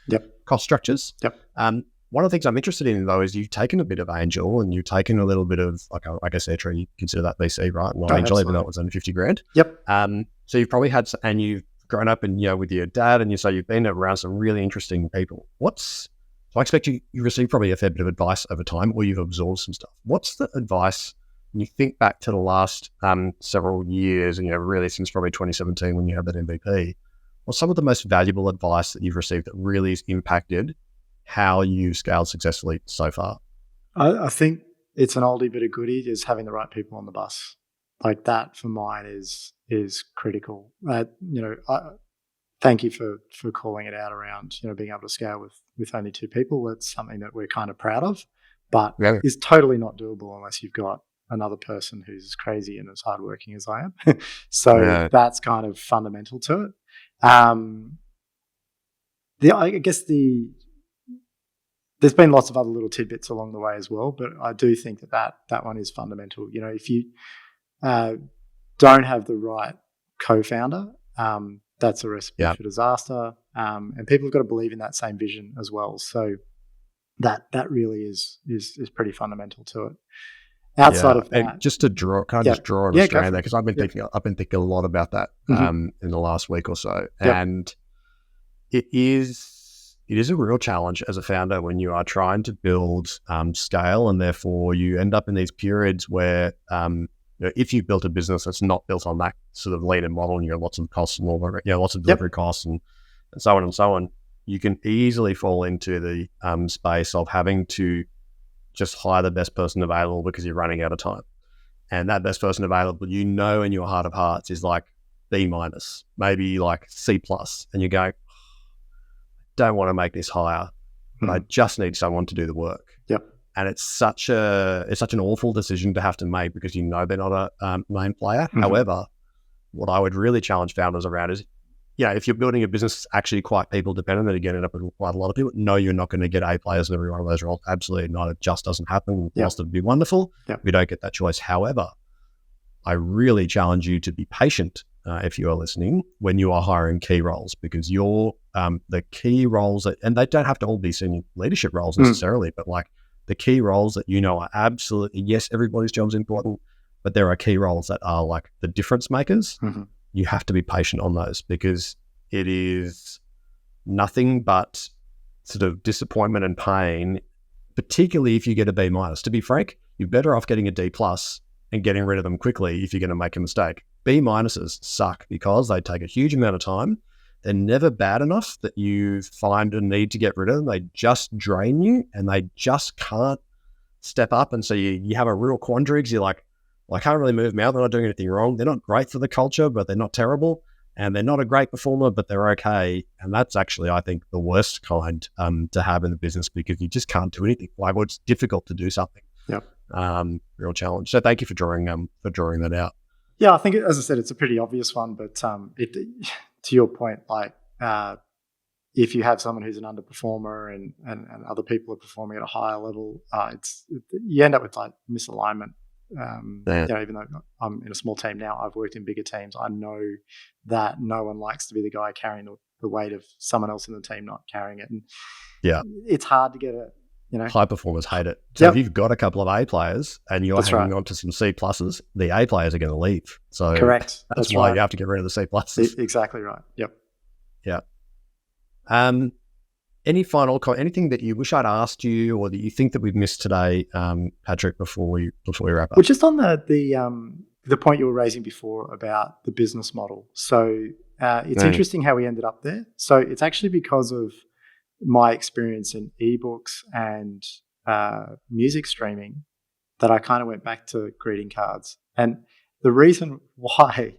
cost structures. One of the things I'm interested in, though, is you've taken a bit of angel and you've taken a little bit of, like, I guess Airtree, you consider that VC, right? Not angel, even though it was only 50 grand. So you've probably had, and you've grown up and, with your dad, and you've been around some really interesting people. So I expect you received probably a fair bit of advice over time, or you've absorbed some stuff. What's the advice when you think back to the last several years, and really since probably 2017 when you had that MVP? What's some of the most valuable advice that you've received that really has impacted how you scaled successfully so far? I think it's an oldie but a goodie, is having the right people on the bus. Like that for mine is critical. Thank you for calling it out around being able to scale with only 2 people. That's something that we're kind of proud of, but is totally not doable unless you've got another person who's as crazy and as hardworking as I am. So that's kind of fundamental to it. I guess there's been lots of other little tidbits along the way as well, but I do think that one is fundamental. If you don't have the right co-founder, that's a recipe for disaster. And people have got to believe in that same vision as well. So that really is pretty fundamental to it. Outside of that, and just to draw, just draw on Australia there, because I've been thinking a lot about that in the last week or so, and it is a real challenge as a founder when you are trying to build scale, and therefore you end up in these periods where if you've built a business that's not built on that sort of leaner model, and you have lots of costs and all that, lots of delivery costs and so on, you can easily fall into the space of having to just hire the best person available because you're running out of time. And that best person available, in your heart of hearts, is like B-, maybe like C+. And you go, don't want to make this hire, but I just need someone to do the work. And it's such an awful decision to have to make because they're not a main player. However, what I would really challenge founders around is, if you're building a business that's actually quite people dependent, and again, end up with quite a lot of people, no, you're not going to get A players in every one of those roles. Absolutely not. It just doesn't happen. Whilst it'd be wonderful, we don't get that choice. However, I really challenge you to be patient if you are listening when you are hiring key roles, because the key roles and they don't have to all be senior leadership roles necessarily, but like the key roles that are absolutely, yes, everybody's job is important, but there are key roles that are like the difference makers. You have to be patient on those, because it is nothing but sort of disappointment and pain, particularly if you get a B-. To be frank, you're better off getting a D+ and getting rid of them quickly if you're going to make a mistake. B- suck because they take a huge amount of time. They're never bad enough that you find a need to get rid of them. They just drain you, and they just can't step up, and so you have a real quandary because you're like, well, I can't really move them out. They're not doing anything wrong. They're not great for the culture, but they're not terrible. And they're not a great performer, but they're okay. And that's actually, I think, the worst kind to have in the business, because you just can't do anything. Like, well, it's difficult to do something. Yep. Real challenge. So thank you for drawing that out. Yeah, I think, as I said, it's a pretty obvious one. But to your point, like, if you have someone who's an underperformer and other people are performing at a higher level, you end up with like misalignment. Even though I'm in a small team now, I've worked in bigger teams. I know that no one likes to be the guy carrying the weight of someone else in the team not carrying it. And it's hard to get high performers hate it. So if you've got a couple of A players and you're hanging on to some C pluses, the A players are going to leave. So correct. That's why you have to get rid of the C pluses. Exactly right. Yep. Yeah. Anything that you wish I'd asked you, or that you think that we've missed today, Patrick, before we wrap up? Well, just on the point you were raising before about the business model. So it's interesting how we ended up there. So it's actually because of my experience in ebooks and music streaming that I kind of went back to greeting cards. And the reason why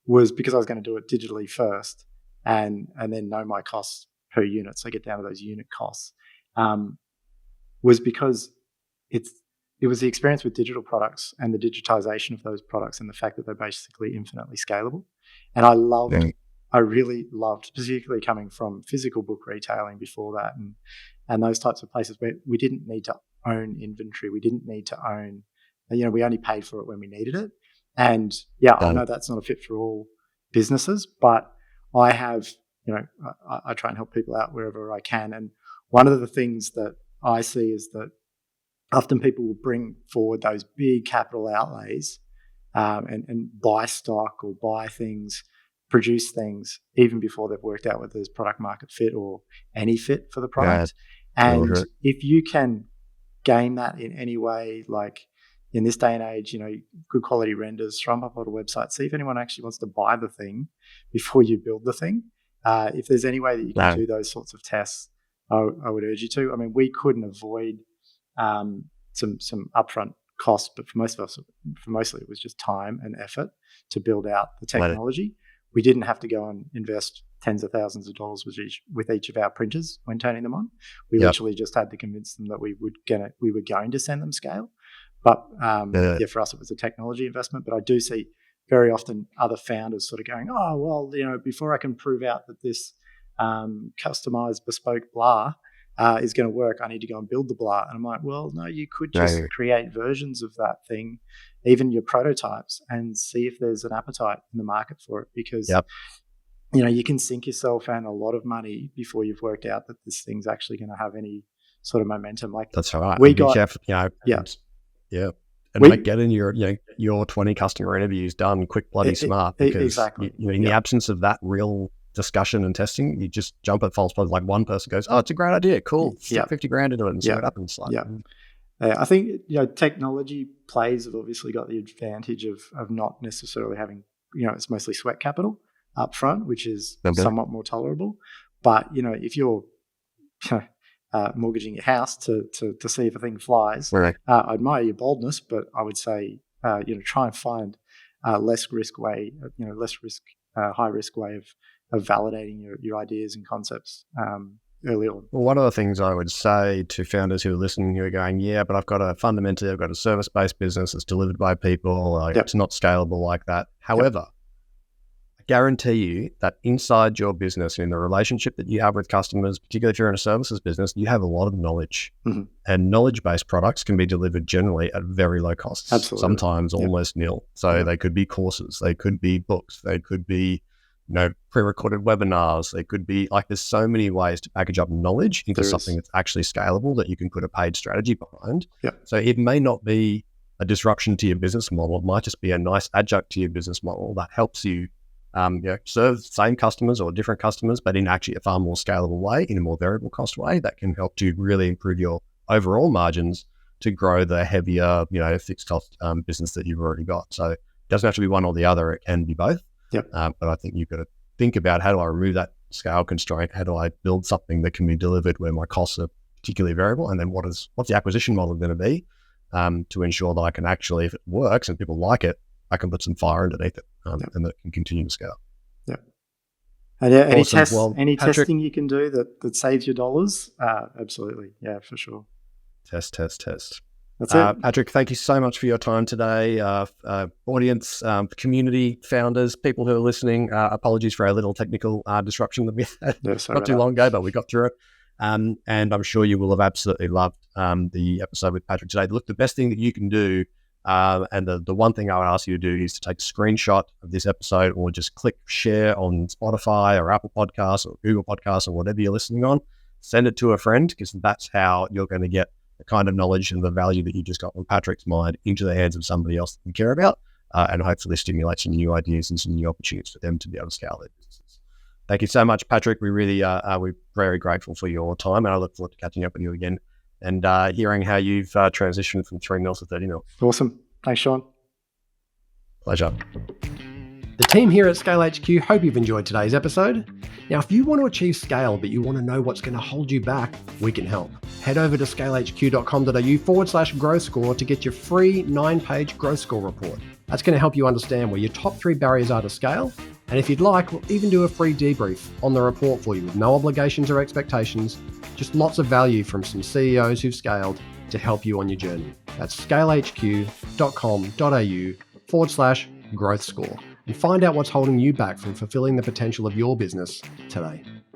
was because I was going to do it digitally first and then know my costs per unit, so get down to those unit costs, was because it was the experience with digital products and the digitization of those products and the fact that they're basically infinitely scalable. And I really loved, particularly coming from physical book retailing before that and those types of places where we didn't need to own inventory. We didn't need to own, we only paid for it when we needed it. And I know that's not a fit for all businesses, but I have, I try and help people out wherever I can. And one of the things that I see is that often people will bring forward those big capital outlays and buy stock or buy things, produce things, even before they've worked out whether there's product market fit or any fit for the product. Yeah, and if you can game that in any way, like in this day and age, good quality renders, throw them up on a website, see if anyone actually wants to buy the thing before you build the thing. If there's any way that you can do those sorts of tests, I would urge you to. I mean, we couldn't avoid some upfront costs, but for mostly it was just time and effort to build out the technology. We didn't have to go and invest tens of thousands of dollars with each of our printers when turning them on. We literally just had to convince them that we were going to send them scale. But for us, it was a technology investment. But I do see very often other founders sort of going, oh, well, before I can prove out that this customized bespoke blah is going to work, I need to go and build the blah. And I'm like, well, no, you could just create versions of that thing, even your prototypes, and see if there's an appetite in the market for it. Because you can sink yourself and a lot of money before you've worked out that this thing's actually going to have any sort of momentum. Like, that's right. And getting your 20 customer interviews done quick, bloody smart, because in the absence of that real discussion and testing, you just jump at false positives. Like one person goes, oh, it's a great idea, cool, stick 50 grand into it and see what happens. I think technology plays have obviously got the advantage of not necessarily having, it's mostly sweat capital up front, which is somewhat more tolerable. But if you're mortgaging your house to see if a thing flies, I admire your boldness, but I would say try and find a less high risk way of validating your ideas and concepts early on. Well, one of the things I would say to founders who are listening, who are going, but I've got a service-based business that's delivered by people. It's not scalable like that. However, I guarantee you that inside your business, in the relationship that you have with customers, particularly if you're in a services business, you have a lot of knowledge. Mm-hmm. And knowledge-based products can be delivered generally at very low costs. Absolutely. Sometimes almost nil. So they could be courses, they could be books, they could be pre-recorded webinars. They could be there's so many ways to package up knowledge into something that's actually scalable that you can put a paid strategy behind. Yep. So it may not be a disruption to your business model. It might just be a nice adjunct to your business model that helps you serve the same customers or different customers, but in actually a far more scalable way, in a more variable cost way that can help to really improve your overall margins to grow the heavier, fixed cost business that you've already got. So it doesn't have to be one or the other. It can be both. Yep. But I think you've got to think about, how do I remove that scale constraint? How do I build something that can be delivered where my costs are particularly variable? And then what's the acquisition model going to be? to ensure that I can actually, if it works and people like it, I can put some fire underneath it and that it can continue to scale. Yeah. And yeah, Awesome. any Patrick, testing you can do that saves you dollars? Absolutely. Yeah, for sure. Test. That's it. Patrick, thank you so much for your time today. Audience, community, founders, people who are listening, apologies for our little technical disruption that we had not too long ago, but we got through it. And I'm sure you will have absolutely loved the episode with Patrick today. Look, the best thing that you can do, and the one thing I would ask you to do, is to take a screenshot of this episode or just click share on Spotify or Apple Podcasts or Google Podcasts or whatever you're listening on. Send it to a friend, because that's how you're going to get the kind of knowledge and the value that you just got from Patrick's mind into the hands of somebody else that you care about, and hopefully stimulate some new ideas and some new opportunities for them to be able to scale their businesses. Thank you so much, Patrick. We really we're very grateful for your time, and I look forward to catching up with you again and hearing how you've transitioned from 3 mil to 30 mil. Awesome. Thanks, Sean. Pleasure. The team here at Scale HQ hope you've enjoyed today's episode. Now, if you want to achieve scale, but you want to know what's going to hold you back, we can help. Head over to scalehq.com.au/growth score to get your free 9-page growth score report. That's going to help you understand where your top 3 barriers are to scale. And if you'd like, we'll even do a free debrief on the report for you with no obligations or expectations, just lots of value from some CEOs who've scaled to help you on your journey. That's scalehq.com.au/growth score. And find out what's holding you back from fulfilling the potential of your business today.